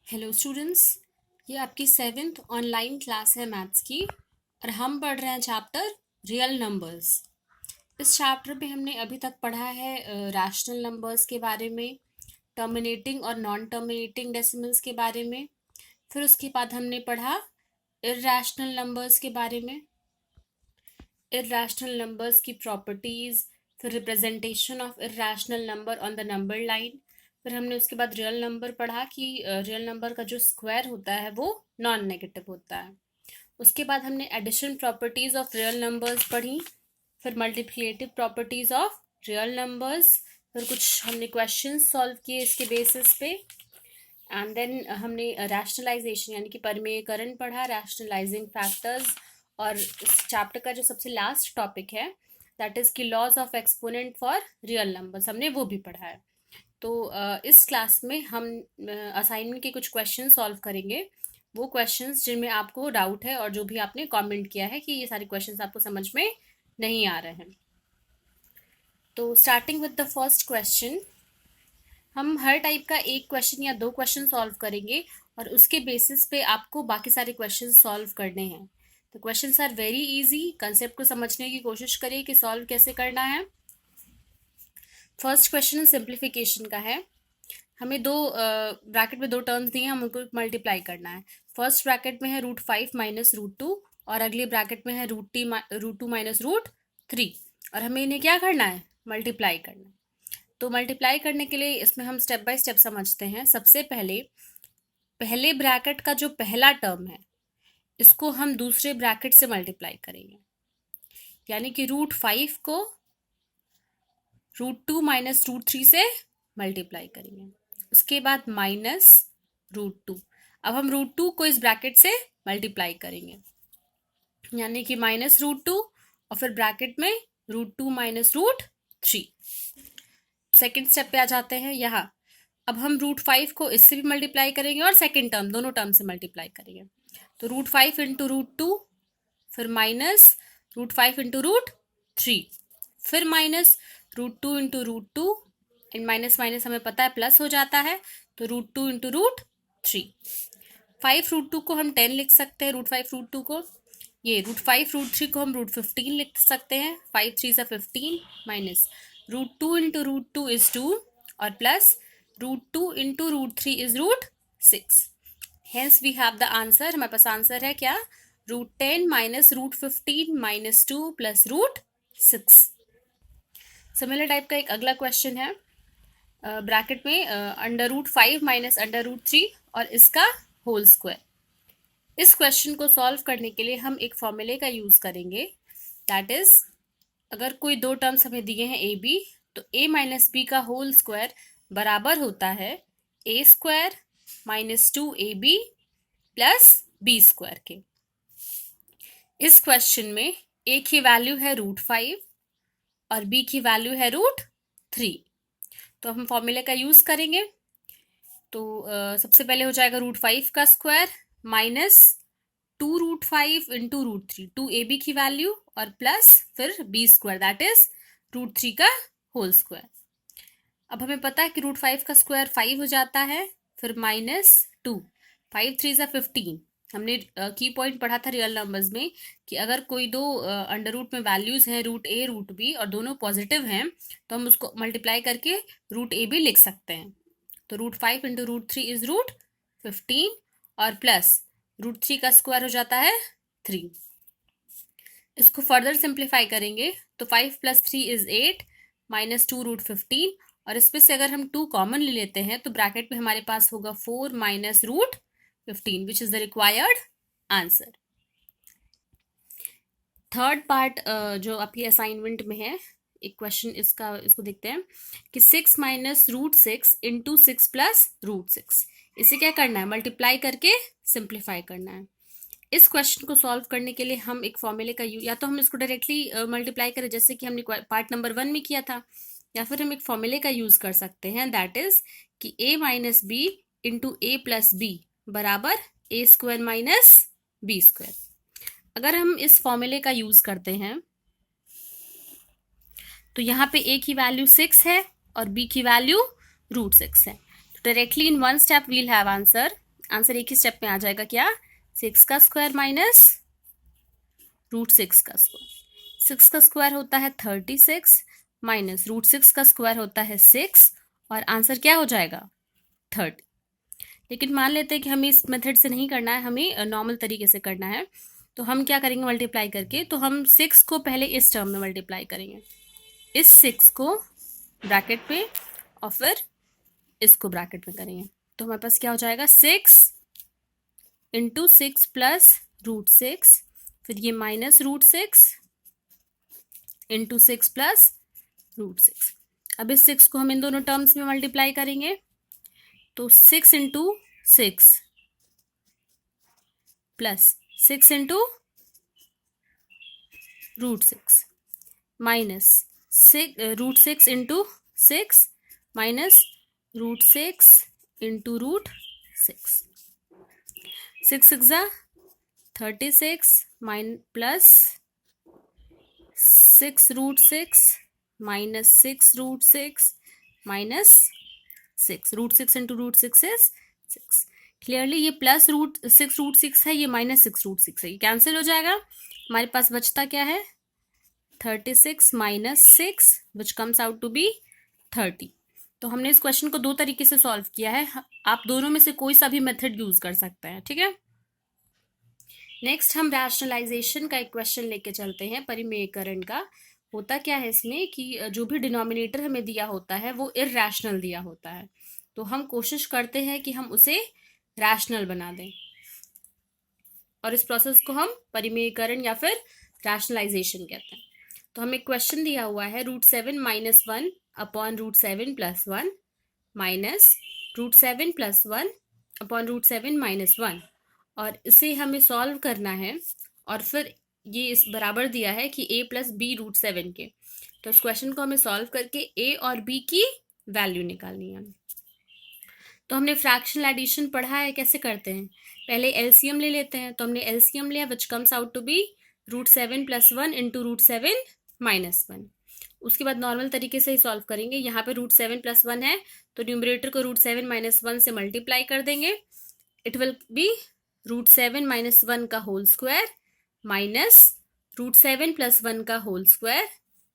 Hello students, ये आपकी 7th online class है मैथ्स की और हम पढ़ रहे हैं चैप्टर रियल नंबर्स। इस चैप्टर में हमने अभी तक पढ़ा है रैशनल नंबर्स के बारे में, टर्मिनेटिंग और नॉन टर्मिनेटिंग डेसिमल्स के बारे में। फिर उसके बाद हमने पढ़ा इर्रेशनल नंबर्स के बारे में, इर्रेशनल नंबर्स की प्रॉपर्टीज़, फिर representation of irrational number on the number line. फिर हमने उसके बाद रियल नंबर पढ़ा कि रियल नंबर का जो स्क्वायर होता है वो नॉन नेगेटिव होता है। उसके बाद हमने addition properties of real numbers पढ़ी, फिर multiplicative properties of real numbers, फिर कुछ हमने क्वेश्चंस सॉल्व किए इसके बेसिस पे। एंड देन हमने रैशनलाइजेशन यानी कि परमेयकरण पढ़ा, रैशनलाइजिंग फैक्टर्स। और इस चैप्टर का जो सबसे लास्ट टॉपिक है दैट इज कि laws of exponent for real numbers, हमने वो भी पढ़ा है। तो इस क्लास में हम असाइनमेंट के कुछ क्वेश्चन सॉल्व करेंगे, वो क्वेश्चंस जिनमें आपको डाउट है और जो भी आपने कमेंट किया है कि ये सारे क्वेश्चंस आपको समझ में नहीं आ रहे हैं। तो starting with the first question, हम हर टाइप का एक क्वेश्चन या दो क्वेश्चन सॉल्व करेंगे और उसके बेसिस पे आपको बाकी सारे क्वेश्चन सॉल्व करने हैं। तो questions are very easy, concept को समझने की कोशिश करिए कि सॉल्व कैसे करना है। फर्स्ट क्वेश्चन सिंप्लीफिकेशन का है। हमें दो ब्रैकेट में दो टर्म्स दिए हैं, हम उनको मल्टीप्लाई करना है। फर्स्ट ब्रैकेट में है √5 माइनस √2 और अगले ब्रैकेट में है √2 माइनस √3 और हमें इन्हें क्या करना है, मल्टीप्लाई करना है। तो मल्टीप्लाई करने के लिए इसमें हम स्टेप बाय स्टेप समझते हैं। सबसे पहले ब्रैकेट का जो पहला टर्म है इसको हम दूसरे ब्रैकेट से मल्टीप्लाई करेंगे, यानी कि √5 को √2 माइनस √3 से मल्टीप्लाई करेंगे। उसके बाद माइनस √2, अब हम √2 को इस ब्रैकेट से मल्टीप्लाई करेंगे, यानी कि माइनस √2 और फिर ब्रैकेट में √2 माइनस √3। सेकेंड स्टेप पे आ जाते हैं यहाँ। अब हम √5 को इससे भी मल्टीप्लाई करेंगे और सेकेंड टर्म, दोनों टर्म से मल्टीप्लाई करेंगे। तो √5 इंटू √2, फिर माइनस √5 इंटू √3, फिर minus √2 into √2 and minus minus हमें पता है प्लस हो जाता है, तो √2 इंटू √3। 5 √2 को हम 10 लिख सकते हैं, √5 √2 को। ये √5 √3 को हम √15 लिख सकते हैं, 5 3 सा 15 माइनस √2 इंटू √2 इज 2 और plus √2 into √3 is √6। Hence we have the answer, हमारे पास आंसर है क्या, √10 minus √15 minus 2 plus √6। Similar type का एक अगला क्वेश्चन है, ब्रैकेट में √5 माइनस √3 और इसका होल स्क्वायर। इस क्वेश्चन को सॉल्व करने के लिए हम एक फॉर्मूले का यूज करेंगे, दैट इज अगर कोई दो टर्म्स हमें दिए हैं ए बी, तो a माइनस बी का होल स्क्वायर बराबर होता है a square minus 2ab plus b square के। इस क्वेश्चन में a की वैल्यू है √5 और b की वैल्यू है √3, तो हम फॉर्मूले का यूज करेंगे। तो सबसे पहले हो जाएगा √5 का स्क्वायर माइनस 2√5 इंटू √3, 2ab की वैल्यू और प्लस फिर b स्क्वायर दैट इज √3 का होल स्क्वायर। अब हमें पता है कि √5 का स्क्वायर 5 हो जाता है, फिर माइनस 2, 5 3 सा 15। हमने की पॉइंट पढ़ा था रियल नंबर्स में कि अगर कोई दो अंडर रूट में वैल्यूज हैं √a √b और दोनों पॉजिटिव हैं तो हम उसको मल्टीप्लाई करके √ab लिख सकते हैं। तो √5 इंटू √3 इज √15 और प्लस √3 का स्क्वायर हो जाता है 3। इसको फर्दर सिंप्लीफाई करेंगे तो 5 प्लस 3 इज 8 माइनस 2 √15 और इसमें से अगर हम 2 कॉमन ले लेते हैं तो ब्रैकेट में हमारे पास होगा 4 minus √15 which is the required answer. Third part जो आपकी असाइनमेंट में है, एक क्वेश्चन इसको देखते हैं कि 6 माइनस √6 इंटू 6 प्लस √6, इसे क्या करना है, मल्टीप्लाई करके सिंप्लीफाई करना है। इस क्वेश्चन को सॉल्व करने के लिए हम एक फॉर्मूले का या तो हम इसको डायरेक्टली मल्टीप्लाई करें जैसे कि हमने पार्ट नंबर 1 में किया था, या फिर हम एक फॉर्मूले का यूज कर सकते हैं दैट इज कि a minus b into a plus b बराबर a square minus b square. अगर हम इस फॉर्मूले का यूज करते हैं तो यहाँ पे a की वैल्यू 6 है और b की वैल्यू √6 है, तो directly in one step we'll have answer answer एक ही स्टेप में आ जाएगा, क्या? 6 का स्क्वायर माइनस √6 का स्क्वायर। 6 का स्क्वायर होता है 36 माइनस √6 का स्क्वायर होता है 6, और आंसर क्या हो जाएगा? 30। लेकिन मान लेते हैं कि हमें इस मेथड से नहीं करना है, हमें नॉर्मल तरीके से करना है। तो हम क्या करेंगे मल्टीप्लाई करके? तो हम 6 को पहले इस टर्म में मल्टीप्लाई करेंगे, इस 6 को ब्रैकेट पे, और फिर इसको ब्रैकेट में करेंगे। तो हमारे पास क्या हो जाएगा? 6 इंटू 6 प्लस √6, फिर ये माइनस √6 इंटू 6 प्लस √6। अब इस 6 को हम इन दोनों टर्म्स में मल्टीप्लाई करेंगे, तो 6 into 6 plus 6 into √6 minus √6 into 6 minus √6 into √6। 6 6 36 plus 6 √6 minus 6 √6 minus 6, √6 into √6 is 6। Clearly ये प्लस √6 √6 है, ये माइनस 6 √6 है, ये कैंसिल हो जाएगा। हमारे पास बचता क्या है? 36 minus 6 which comes out to be 30। तो हमने इस क्वेश्चन को दो तरीके से सॉल्व किया है, आप दोनों में से कोई सा भी मेथड यूज कर सकते हैं, ठीक है। नेक्स्ट हम रैशनलाइजेशन का एक क्वेश्चन लेके चलते हैं, परिमेयकरण का। होता क्या है इसमें कि जो भी डिनोमिनेटर हमें दिया होता है वो इरैशनल दिया होता है, तो हम कोशिश करते हैं कि हम उसे रैशनल बना दें, और इस प्रोसेस को हम परिमेयकरण या फिर रैशनलाइजेशन कहते हैं। तो हमें क्वेश्चन दिया हुआ है √7 - 1 अपॉन √7 + 1 माइनस √7 + 1 अपॉन √7 - 1, और इसे हमें सॉल्व करना है, और फिर ये इस बराबर दिया है कि a + b √7 के। तो इस क्वेश्चन को हमें सॉल्व करके a और b की वैल्यू निकालनी है। तो हमने फ्रैक्शनल एडिशन पढ़ा है, कैसे करते हैं? पहले एलसीएम ले लेते हैं, तो हमने एलसीएम लिया which comes out to be √7 + 1 into √7 - 1। उसके बाद नॉर्मल तरीके से ही सॉल्व करेंगे। यहाँ पे √7 + 1 है, तो न्यूमरेटर को √7 - 1 से मल्टीप्लाई कर देंगे। इट विल बी √7 - 1 का होल स्क्वायर माइनस √7 + 1 का whole square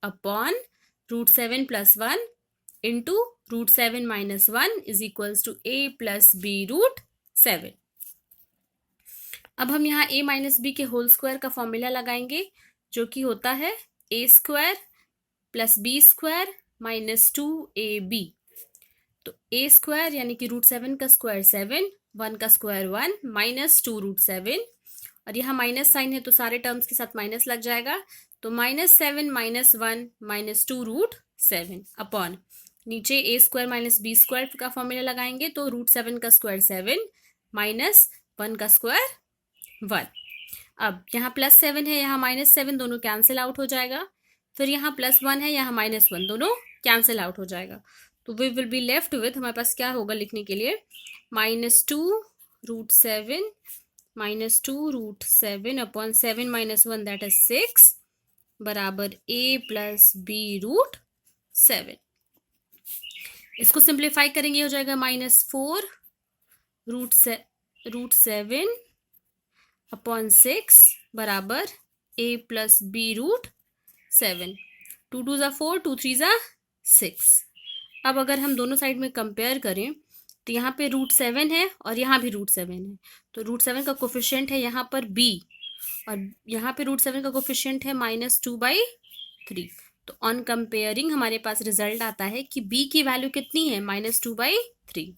upon √7 + 1 into √7 - 1 is equals to a + b √7। अब हम यहाँ a - b के होल स्क्वायर का फॉर्मूला लगाएंगे, जो कि होता है a² + b² - 2ab। तो a² यानी कि √7 का स्क्वायर 7, 1 का स्क्वायर 1 माइनस 2 √7, और यहाँ माइनस साइन है तो सारे टर्म्स के साथ माइनस लग जाएगा, तो -7 - 1 - 2 √7 अपॉन नीचे a² - b² का फॉर्मूला लगाएंगे, तो √7 का स्क्वायर 7 माइनस 1 का स्क्वायर 1। अब यहाँ +7 है, यहाँ -7, दोनों कैंसिल आउट हो जाएगा। फिर यहाँ +1 है, यहाँ -1, दोनों कैंसिल आउट हो जाएगा। तो we will be left with, हमारे पास क्या होगा लिखने के लिए? -2 √7 -2 √7 अपॉन 7 - 1 दैट इज 6 बराबर a + b √7। इसको सिंप्लीफाई करेंगे, हो जाएगा -4 √7 अपॉन 6 बराबर a + b √7। 2 2 = 4, 2 3 = 6। अब अगर हम दोनों साइड में कंपेयर करें, तो यहाँ पे √7 है और यहाँ भी √7 है, तो √7 का कोफिशिएंट है यहाँ पर b, और यहाँ पे √7 का कोफिशिएंट है -2/3। तो ऑन कंपेयरिंग हमारे पास रिजल्ट आता है कि b की वैल्यू कितनी है? -2/3।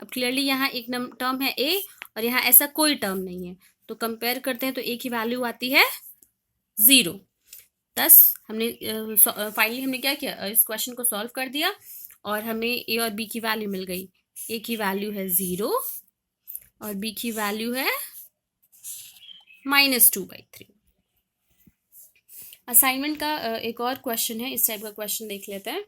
अब क्लियरली यहाँ एक टर्म है a और यहाँ ऐसा कोई टर्म नहीं है, तो कंपेयर करते हैं तो a की वैल्यू आती है 0। थस हमने फाइनली हमने क्या किया? इस क्वेश्चन को सॉल्व कर दिया और हमें a और b की वैल्यू मिल गई। a की वैल्यू है 0 और b की वैल्यू है -2/3। असाइनमेंट का एक और क्वेश्चन है, इस टाइप का क्वेश्चन देख लेते हैं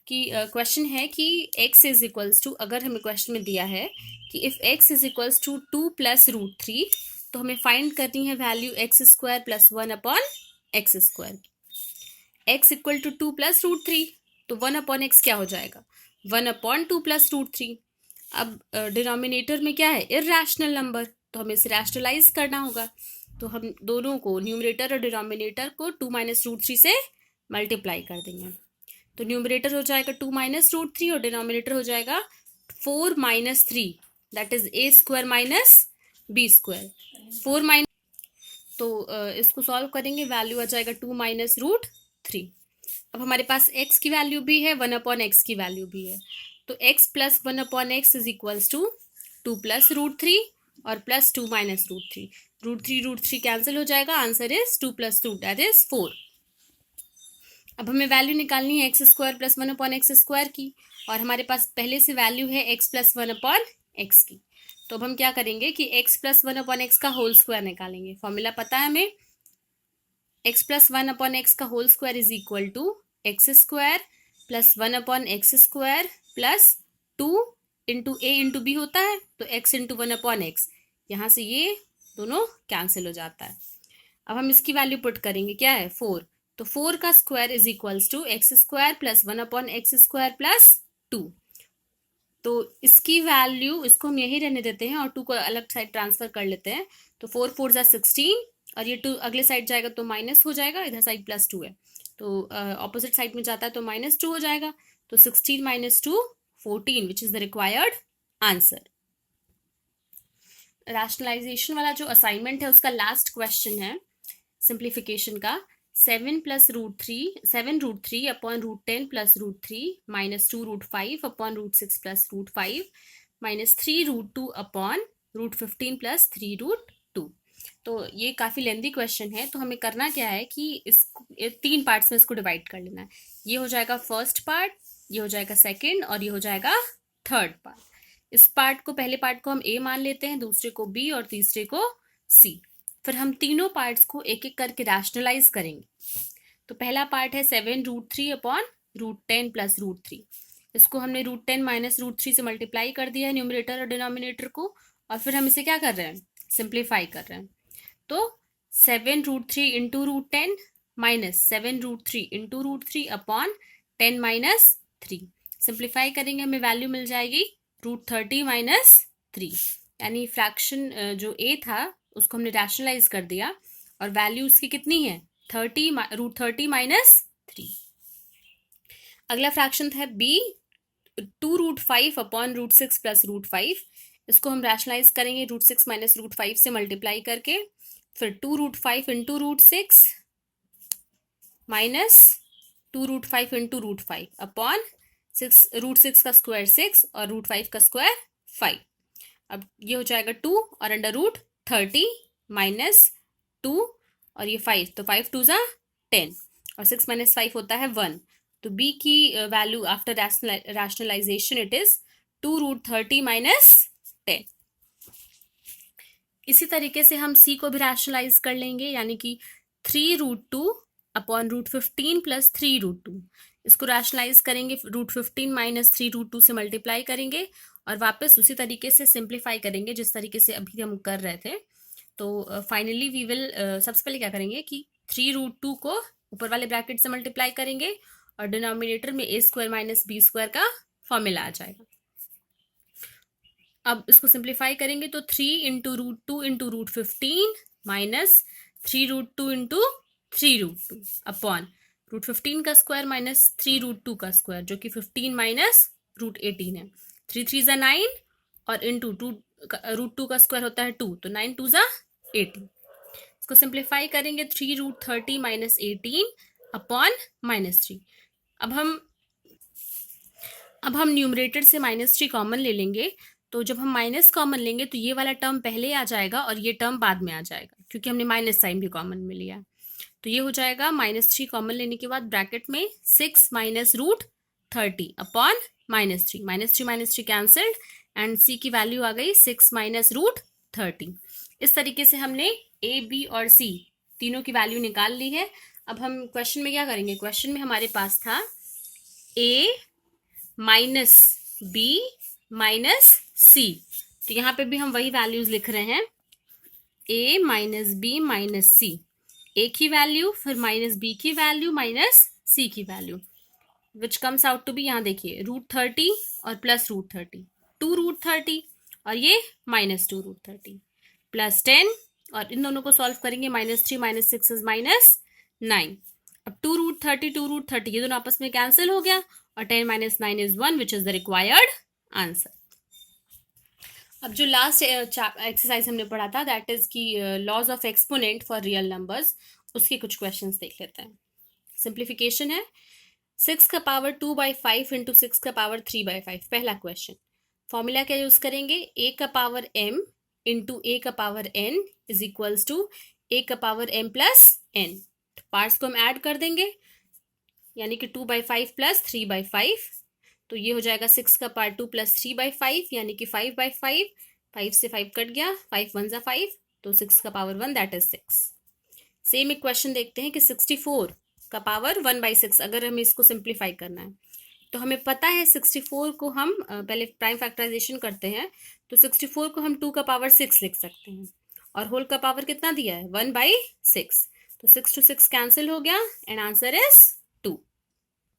कि क्वेश्चन है कि x इज इक्वल्स टू, अगर हमें क्वेश्चन में दिया है कि if x is equals to 2 + √3, तो हमें फाइंड करनी है value x² + 1 upon x²। x equal to 2 + √3, तो 1 अपॉन x क्या हो जाएगा? 1 अपॉन 2 + √3। अब डिनोमिनेटर में क्या है, इरैशनल नंबर, तो हमें इसे रैशनलाइज करना होगा। तो हम दोनों को, न्यूमरेटर और डिनोमिनेटर को 2 माइनस रूट थ्री से मल्टीप्लाई कर देंगे। तो न्यूमरेटर हो जाएगा 2 माइनस रूट थ्री और डिनोमिनेटर हो जाएगा 4 minus three, that is a square minus b square. 4 minus, तो इसको सॉल्व करेंगे, वैल्यू आ जाएगा 2 माइनस रूट थ्री। अब हमारे पास x की वैल्यू भी है, 1 अपॉन एक्स की वैल्यू भी है, तो x plus 1 upon x is equals to 2 plus root three और plus 2 minus root three cancel हो जाएगा, answer is 2 plus 2 that is 4। अब हमें वैल्यू निकालनी है x square plus 1 upon x square की, और हमारे पास पहले से वैल्यू है x प्लस 1 अपॉन एक्स की। तो अब हम क्या करेंगे कि x प्लस 1 अपॉन एक्स का होल स्क्वायर निकालेंगे। फॉर्मूला पता है हमें, x प्लस 1 अपॉन एक्स का whole square is equal to x square plus 1 upon x square plus 2 into a into b होता है, तो x इंटू 1 अपॉन एक्स, यहाँ से ये दोनों कैंसिल हो जाता है। अब हम इसकी वैल्यू पुट करेंगे, क्या है 4, तो 4 का square is equals to x square plus 1 upon x square plus 2। तो इसकी वैल्यू, इसको हम यही रहने देते हैं और 2 को अलग साइड ट्रांसफर कर लेते हैं, तो 4 4 जा 16 और ये 2 अगले साइड जाएगा तो माइनस हो जाएगा, इधर साइड प्लस 2 है, तो ऑपोजिट साइड में जाता है तो माइनस 2 हो जाएगा, तो 16 minus 2 14 which is the required answer. Rationalisation वाला जो असाइनमेंट है उसका लास्ट क्वेश्चन है सिंप्लीफिकेशन का, 7 plus root three upon root 10 plus root three minus 2 root 5 upon root 6 plus root 5 minus 3 root 2 upon root 15 plus 3 root 2। तो ये काफ़ी lengthy question है, तो हमें करना क्या है कि इसको 3 पार्ट्स में इसको डिवाइड कर लेना है। ये हो जाएगा फर्स्ट पार्ट, ये हो जाएगा सेकेंड और ये हो जाएगा थर्ड पार्ट। इस पार्ट को, पहले पार्ट को हम ए मान लेते हैं, दूसरे को बी और तीसरे को सी। फिर हम तीनों पार्ट्स को एक एक करके रैशनलाइज करेंगे। तो पहला पार्ट है 7 root three upon root 10 plus root three, इसको हमने रूट 10 माइनस रूट थ्री से मल्टीप्लाई कर दिया है न्यूमरेटर और डिनोमिनेटर को, और फिर हम इसे क्या कर रहे हैं, सिंप्लीफाई कर रहे हैं। तो 7 root three into root 10 minus 7 root three into root three upon 10 minus 3, simplify करेंगे हमें वैल्यू मिल जाएगी रूट 30 माइनस 3, यानी फ्रैक्शन जो ए था उसको हमने रैशनलाइज कर दिया और वैल्यू उसकी कितनी है रूट 30 माइनस 3। अगला फ्रैक्शन था b, 2 root 5 upon root 6 plus root 5, इसको हम रैशनलाइज करेंगे रूट 6 माइनस रूट 5 से मल्टीप्लाई करके, फिर 2 root 5 into root 6 minus 2 root 5 into root 5 upon 6, root 6 का स्क्वायर 6 और रूट 5 का स्क्वायर 5। अब ये हो जाएगा 2 और अंडर रूट 30 माइनस 2 और ये 5, तो 5 2 जा 10 और 6 माइनस 5 होता है 1। तो बी की value after rationalisation it is 2 root 30 minus 10। इसी तरीके से हम सी को भी रैशनलाइज कर लेंगे, यानी कि 3 root 2 upon root 15 plus 3 root 2, इसको रैशनलाइज करेंगे, रूट 15 माइनस 3 रूट 2 से मल्टीप्लाई करेंगे और वापस उसी तरीके से सिंप्लीफाई करेंगे जिस तरीके से अभी हम कर रहे थे। तो फाइनली वी विल, सबसे पहले क्या करेंगे कि 3 रूट 2 को ऊपर वाले ब्रैकेट से मल्टीप्लाई करेंगे और डिनोमिनेटर में a square minus b square का फॉर्मूला आ जाएगा। अब इसको सिंप्लीफाई करेंगे तो 3 into root 2 into root 15 minus 3 root 2 into 3 root 2 upon root 15 का स्क्वायर माइनस 3 रूट 2 का स्क्वायर, जो कि 15 माइनस रूट 18 है, 3 3 जा 9 और इंटू रूट 2 का स्क्वायर होता है 2, तो 9 2 जा 18। इसको सिंप्लीफाई करेंगे 3 रूट 30 माइनस 18 अपॉन माइनस 3। अब हम न्यूमरेटर से माइनस 3 कॉमन ले लेंगे, तो जब हम माइनस कॉमन लेंगे तो ये वाला टर्म पहले आ जाएगा और ये टर्म बाद में आ जाएगा, क्योंकि हमने माइनस साइन भी कॉमन में लिया। तो ये हो जाएगा माइनस 3 कॉमन लेने के बाद ब्रैकेट में 6 minus root 30 upon minus 3, minus 3 cancelled and c की वैल्यू आ गई 6 माइनस रूट 30। इस तरीके से हमने ए बी और सी तीनों की वैल्यू निकाल ली है। अब हम क्वेश्चन में क्या करेंगे, क्वेश्चन में हमारे पास था ए माइनस बी माइनस सी, तो यहाँ पे भी हम वही वैल्यूज लिख रहे हैं, a minus b minus c, a की वैल्यू फिर माइनस बी की वैल्यू माइनस सी की value, which comes out to b, यहाँ देखिए रूट 30 और प्लस रूट 30, 2√30 और ये -2√30 प्लस 10 और इन दोनों को सॉल्व करेंगे -3 -6 इज -9। अब 2√30 ये दोनों आपस में कैंसिल हो गया और 10 - 9 is 1 which is the required answer. अब जो लास्ट एक्सरसाइज हमने पढ़ा था दैट इज की laws of exponent for real numbers, उसके कुछ क्वेश्चंस देख लेते हैं। सिंप्लीफिकेशन है 6 का पावर 2/5 इंटू 6 का पावर 3/5। पहला क्वेश्चन, फॉर्मूला क्या यूज करेंगे, a का पावर m इंटू a का power n is equals to a का power m plus n। Parts को हम ऐड कर देंगे यानी कि 2/5 प्लस 3/5, तो ये हो जाएगा 6 का पावर 2 प्लस 3/5 यानी कि 5/5, 5 से 5 कट गया, 5 1 = 5, तो 6 का पावर 1 दैट इज 6। सेम एक क्वेश्चन देखते हैं कि 64 का पावर 1/6 अगर हमें इसको सिंप्लीफाई करना है तो हमें पता है 64 को हम पहले प्राइम फैक्टराइजेशन करते हैं, तो 64 को हम 2 का पावर 6 लिख सकते हैं और होल का पावर कितना दिया है 1/6, तो 6 to 6 कैंसिल हो गया एंड आंसर इज